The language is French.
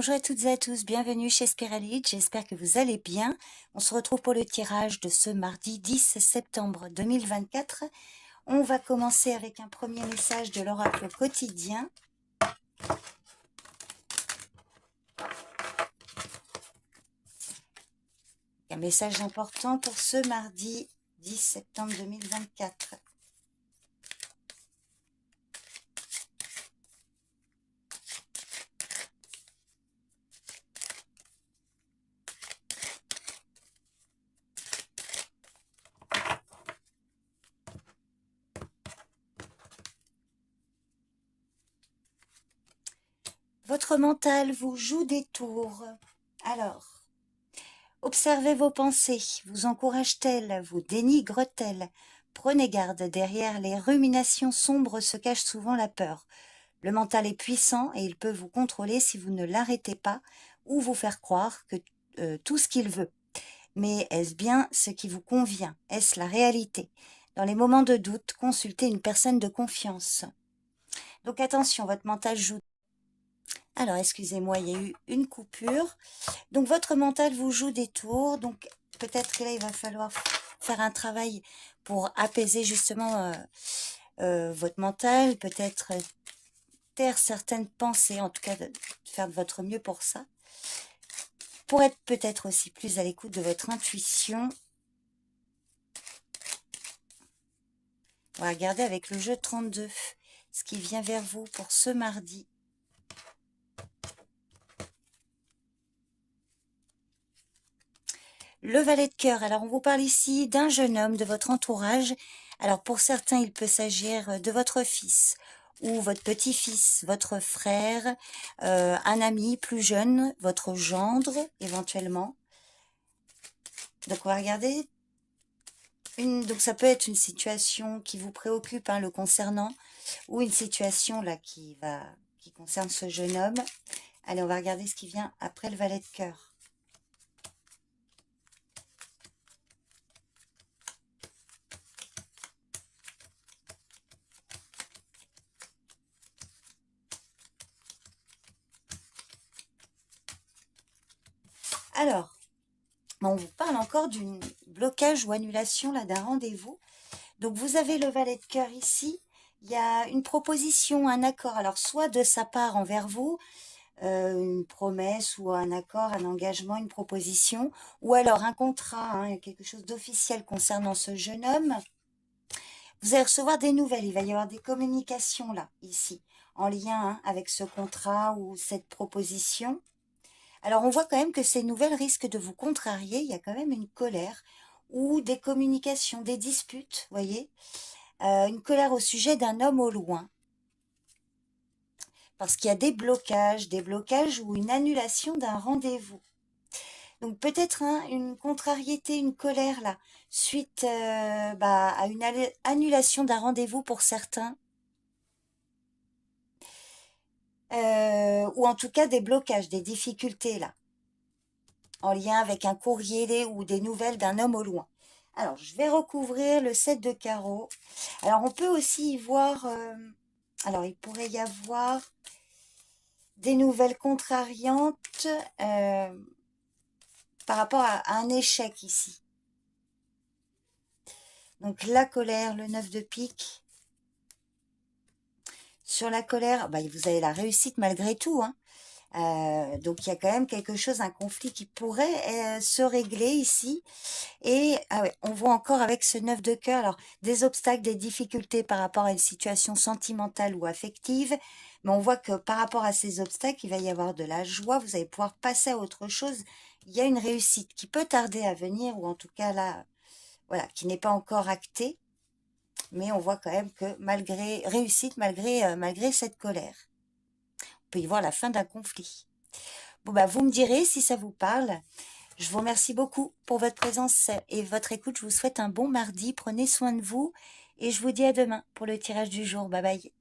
Bonjour à toutes et à tous, bienvenue chez Spiralite, j'espère que vous allez bien. On se retrouve pour le tirage de ce mardi 10 septembre 2024. On va commencer avec un premier message de l'oracle quotidien. Un message important pour ce mardi 10 septembre 2024. Votre mental vous joue des tours. Alors, observez vos pensées, vous encourage-t-elle, vous dénigre-t-elle? Prenez garde, derrière les ruminations sombres se cache souvent la peur. Le mental est puissant et il peut vous contrôler si vous ne l'arrêtez pas ou vous faire croire que tout ce qu'il veut. Mais est-ce bien ce qui vous convient? Est-ce la réalité? Dans les moments de doute, consultez une personne de confiance. Donc attention, votre mental joue. Alors, excusez-moi, il y a eu une coupure. Donc, votre mental vous joue des tours. Donc, peut-être que là, il va falloir faire un travail pour apaiser justement votre mental. Peut-être taire certaines pensées, en tout cas, de faire de votre mieux pour ça. Pour être peut-être aussi plus à l'écoute de votre intuition. On va regarder avec le jeu 32 ce qui vient vers vous pour ce mardi. Le valet de cœur, alors on vous parle ici d'un jeune homme de votre entourage. Alors pour certains, il peut s'agir de votre fils ou votre petit-fils, votre frère, un ami plus jeune, votre gendre éventuellement. Donc on va regarder. Donc ça peut être une situation qui vous préoccupe le concernant ou une situation là qui concerne ce jeune homme. Allez, on va regarder ce qui vient après le valet de cœur. Alors, on vous parle encore d'un blocage ou annulation là d'un rendez-vous. Donc, vous avez le valet de cœur ici. Il y a une proposition, un accord. Alors, soit de sa part envers vous, une promesse ou un accord, un engagement, une proposition, ou alors un contrat, quelque chose d'officiel concernant ce jeune homme. Vous allez recevoir des nouvelles. Il va y avoir des communications là, ici, en lien avec ce contrat ou cette proposition. Alors, on voit quand même que ces nouvelles risquent de vous contrarier. Il y a quand même une colère ou des communications, des disputes, vous voyez. Une colère au sujet d'un homme au loin. Parce qu'il y a des blocages ou une annulation d'un rendez-vous. Donc, peut-être une contrariété, une colère là, suite à une annulation d'un rendez-vous pour certains. Ou en tout cas des blocages, des difficultés là. En lien avec un courrier ou des nouvelles d'un homme au loin. Alors, je vais recouvrir le 7 de carreau. Alors, on peut aussi y voir... alors, il pourrait y avoir des nouvelles contrariantes par rapport à un échec ici. Donc, la colère, le 9 de pique. Sur la colère, vous avez la réussite malgré tout, donc il y a quand même quelque chose, un conflit qui pourrait se régler ici. Et on voit encore avec ce 9 de cœur, alors des obstacles, des difficultés par rapport à une situation sentimentale ou affective. Mais on voit que par rapport à ces obstacles, il va y avoir de la joie, vous allez pouvoir passer à autre chose. Il y a une réussite qui peut tarder à venir, ou en tout cas là, voilà, qui n'est pas encore actée. Mais on voit quand même que malgré réussite, malgré cette colère. On peut y voir la fin d'un conflit. Bon, vous me direz si ça vous parle. Je vous remercie beaucoup pour votre présence et votre écoute. Je vous souhaite un bon mardi. Prenez soin de vous et je vous dis à demain pour le tirage du jour. Bye bye.